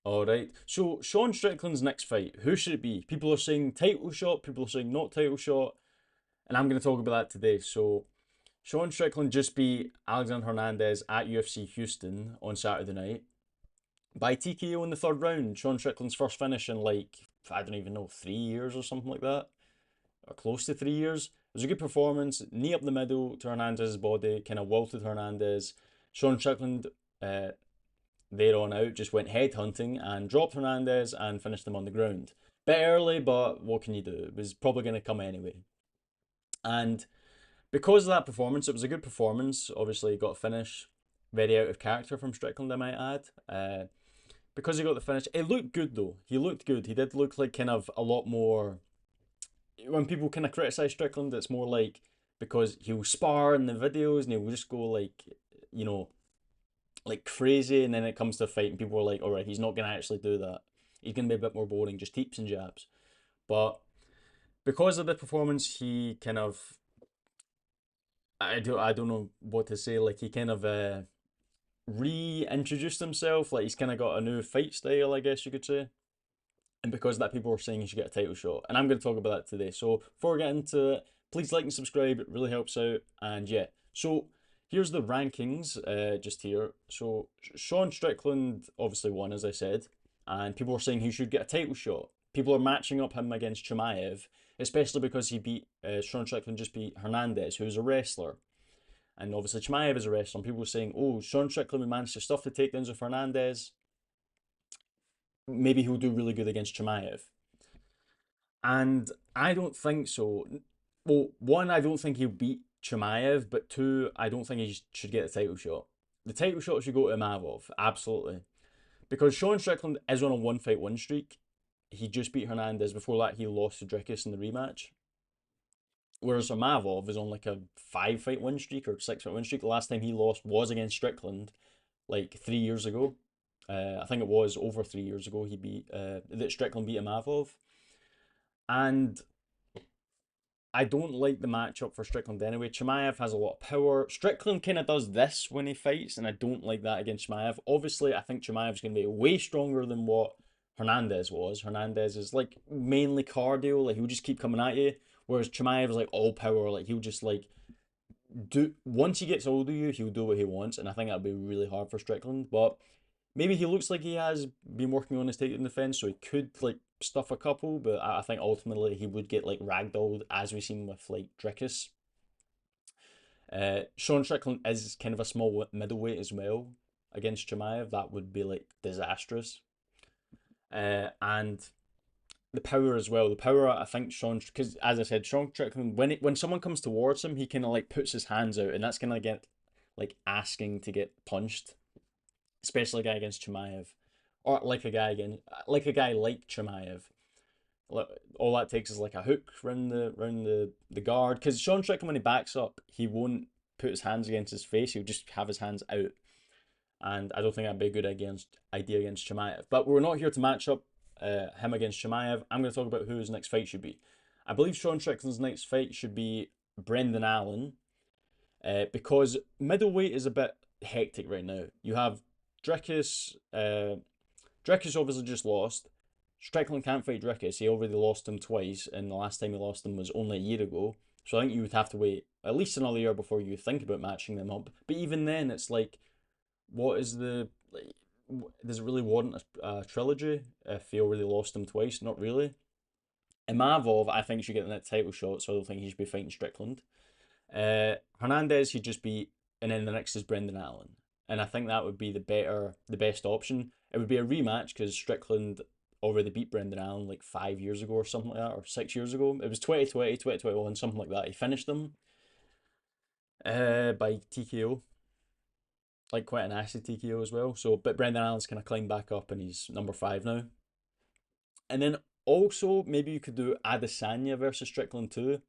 All right. So Sean Strickland's next fight, who should it be? People are saying title shot, people are saying not title shot, and I'm going to talk about that today. So Sean Strickland just beat Alexander Hernandez at UFC Houston on Saturday night by TKO in the third round. Sean Strickland's first finish in like, I don't even know, 3 years or something like that, or close to 3 years. It was a good performance. Knee up the middle to Hernandez's body, kind of wilted Hernandez. Sean Strickland, uh, there on out, just went head hunting and dropped Hernandez and finished him on the ground. Bit early, but what can you do? It was probably going to come anyway. And because of that performance, it was a good performance. Obviously, he got a finish. Very out of character from Strickland, I might add. Because he got the finish, it looked good though. He looked good. He did look like kind of a lot more. When people kind of criticize Strickland, it's more like because he'll spar in the videos and he'll just go like, you know, like crazy, and then it comes to a fight and people are like, all right, he's not going to actually do that. He's going to be a bit more boring, just heaps and jabs. But because of the performance, he kind of, I don't know what to say. Like he kind of reintroduced himself. Like he's kind of got a new fight style, I guess you could say. And because of that, people are saying he should get a title shot. And I'm going to talk about that today. So before we get into it, please like and subscribe. It really helps out. And yeah, so here's the rankings just here. So Sean Strickland obviously won, as I said. And people are saying he should get a title shot. People are matching up him against Chimaev, especially because he beat, Sean Strickland just beat Hernandez, who's a wrestler. And obviously Chimaev is a wrestler. And people are saying, oh, Sean Strickland managed to stuff the takedowns of Hernandez. Maybe he'll do really good against Chimaev. And I don't think so. Well, one, I don't think he'll beat Chimaev, but two, I don't think he should get the title shot. The title shot should go to Mavov, absolutely. Because Sean Strickland is on a one fight win streak. He just beat Hernandez. Before that, he lost to Dricus in the rematch. Whereas Mavov is on like a 5 fight win streak or 6 fight win streak. The last time he lost was against Strickland, like 3 years ago. I think it was over 3 years ago he beat that Strickland beat Mavov. And I don't like the matchup for Strickland anyway. Chimaev has a lot of power. Strickland kind of does this when he fights, and I don't like that against Chimaev. Obviously, I think Chimaev's going to be way stronger than what Hernandez was. Hernandez is like mainly cardio, like he'll just keep coming at you. Whereas Chimaev is like all power, like he'll just like do once he gets hold of you, he'll do what he wants, and I think that'd be really hard for Strickland. But maybe he looks like he has been working on his takedown defense, so he could like stuff a couple. But I think ultimately he would get like ragdolled, as we've seen with like Dricus. Sean Strickland is kind of a small middleweight as well against Chimaev. That would be like disastrous. And the power as well. The power, I think Sean, because as I said, Sean Strickland, when someone comes towards him, he kind of like puts his hands out, and that's gonna get like asking to get punched, especially a guy against Chimaev, or like a guy again, like a guy like Chimaev. All that takes is like a hook round the guard. Because Sean Strickland, when he backs up, he won't put his hands against his face. He'll just have his hands out, and I don't think that'd be a good idea against Chimaev. But we're not here to match up him against Chimaev. I'm going to talk about who his next fight should be. I believe Sean Strickland's next fight should be Brendan Allen, because middleweight is a bit hectic right now. You have Dricus. Dricus obviously just lost. Strickland can't fight Dricus. He already lost him twice, and the last time he lost him was only a year ago. So I think you would have to wait at least another year before you think about matching them up. But even then, it's like, what is the like? Does it really warrant a trilogy if he already lost him twice? Not really. Imavov, I think, should get the next title shot, so I don't think he should be fighting Strickland. Hernandez he'd just be, and then the next is Brendan Allen, and I think that would be the best option. It would be a rematch because Strickland already beat Brendan Allen like 5 years ago or something like that, or 6 years ago. It was 2020, 2021, something like that. He finished them by TKO, like quite a nasty TKO as well. So, but Brendan Allen's kind of climbed back up and he's number 5 now. And then also maybe you could do Adesanya versus Strickland too,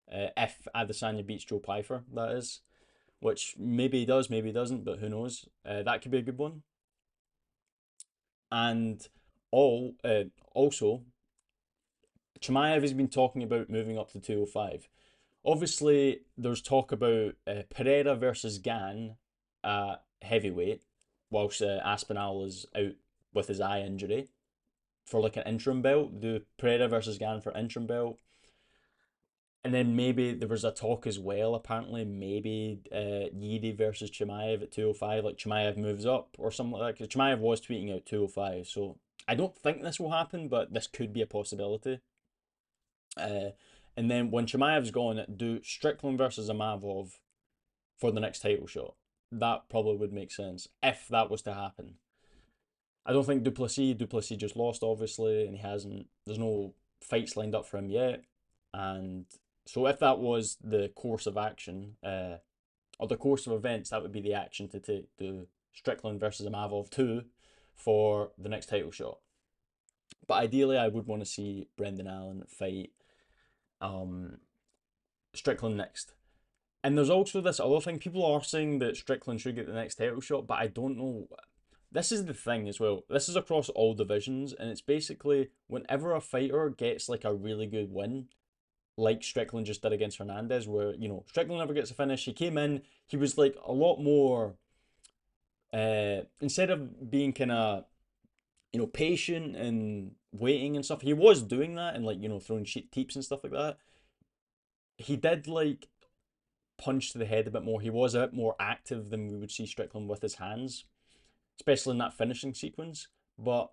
if Adesanya beats Joe Pyfer, that is, which maybe he does, maybe he doesn't, but who knows? That could be a good one. And also, Chimaev has been talking about moving up to 205. Obviously, there's talk about Pereira versus Gan, heavyweight, whilst Aspinall is out with his eye injury for like an interim belt. Do Pereira versus Gan for interim belt. And then maybe there was a talk as well, apparently, maybe Yiri versus Chimaev at 205, like Chimaev moves up or something like that. Because Chimaev was tweeting out 205, so I don't think this will happen, but this could be a possibility. Uh, and then when Chimaev's gone, do Strickland versus Amavov for the next title shot. That probably would make sense if that was to happen. I don't think Duplessis just lost, obviously, and he hasn't. There's no fights lined up for him yet, and so if that was the course of action, or the course of events, that would be the action to take the Strickland versus Amavov 2 for the next title shot. But ideally, I would want to see Brendan Allen fight um, Strickland next. And there's also this other thing. People are saying that Strickland should get the next title shot, but I don't know. This is the thing as well. This is across all divisions, and it's basically whenever a fighter gets like a really good win, like Strickland just did against Hernandez, where, you know, Strickland never gets a finish. He came in, he was like a lot more, instead of being kind of, you know, patient and waiting and stuff, he was doing that and like, you know, throwing sheet teeps and stuff like that. He did like punch to the head a bit more. He was a bit more active than we would see Strickland with his hands, especially in that finishing sequence. But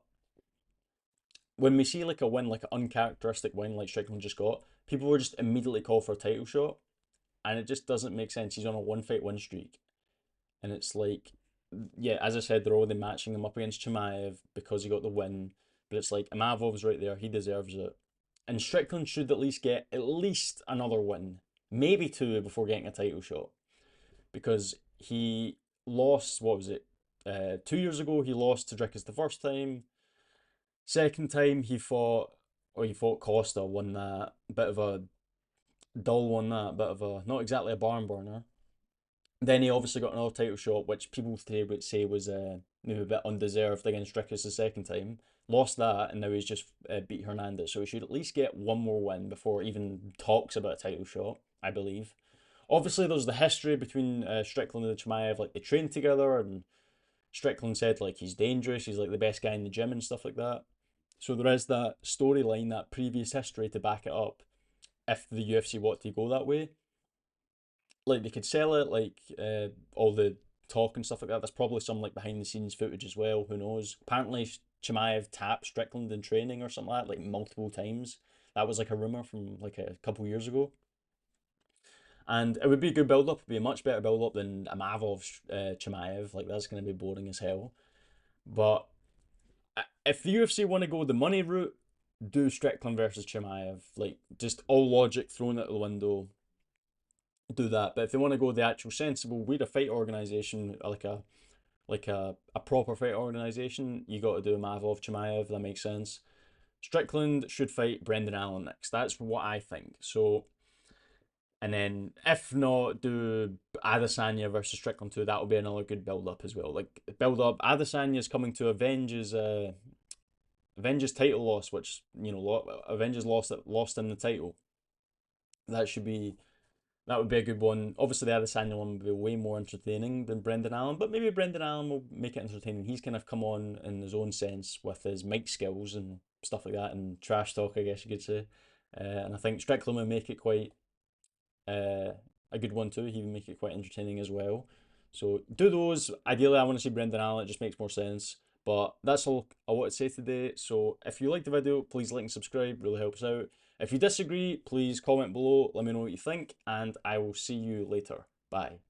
when we see like a win, like an uncharacteristic win like Strickland just got, people were just immediately call for a title shot, and it just doesn't make sense. He's on a one fight win streak, and it's like, yeah, as I said, they're already matching him up against Chimaev because he got the win, but it's like Amavov's right there, he deserves it, and Strickland should at least get at least another win, maybe two before getting a title shot, because he lost, what was it, 2 years ago he lost to Drickus the first time. Second time he fought Costa, won that. Bit of a dull one, that. Bit of a, not exactly a barn burner. Then he obviously got another title shot, which people today would say was maybe a bit undeserved against Drickus the second time. Lost that, and now he's just beat Hernandez. So he should at least get one more win before even talks about a title shot, I believe. Obviously, there's the history between Strickland and Chimaev. Like, they trained together, and Strickland said, like, he's dangerous, he's like the best guy in the gym and stuff like that. So there is that storyline, that previous history to back it up if the UFC want to go that way. Like, they could sell it, like, all the talk and stuff like that. There's probably some, like, behind the scenes footage as well, who knows. Apparently, Chimaev tapped Strickland in training or something like that, like, multiple times. That was, like, a rumour from, like, a couple years ago. And it would be a good build up, it'd be a much better build up than Amavov Chimaev. Like, that's going to be boring as hell. But if the UFC want to go the money route, do Strickland versus Chimaev. Like, just all logic thrown out the window. Do that. But if they want to go the actual sensible, we're a fight organization, like a proper fight organization, you got to do Mavov Chimaev. That makes sense. Strickland should fight Brendan Allen next. That's what I think. So, and then if not, do Adesanya versus Strickland 2. That will be another good build up as well. Like, build up. Adesanya's coming to avenge his title loss, which, you know, Avenge's lost in the title. That should be, that would be a good one. Obviously, the Adesanya one would be way more entertaining than Brendan Allen, but maybe Brendan Allen will make it entertaining. He's kind of come on in his own sense with his mic skills and stuff like that, and trash talk, I guess you could say. And I think Strickland will make it quite a good one too. He would make it quite entertaining as well. So do those. Ideally, I want to see Brendan Allen. It just makes more sense. But that's all I want to say today. So if you liked the video, please like and subscribe. Really helps out. If you disagree, please comment below. Let me know what you think. And I will see you later. Bye.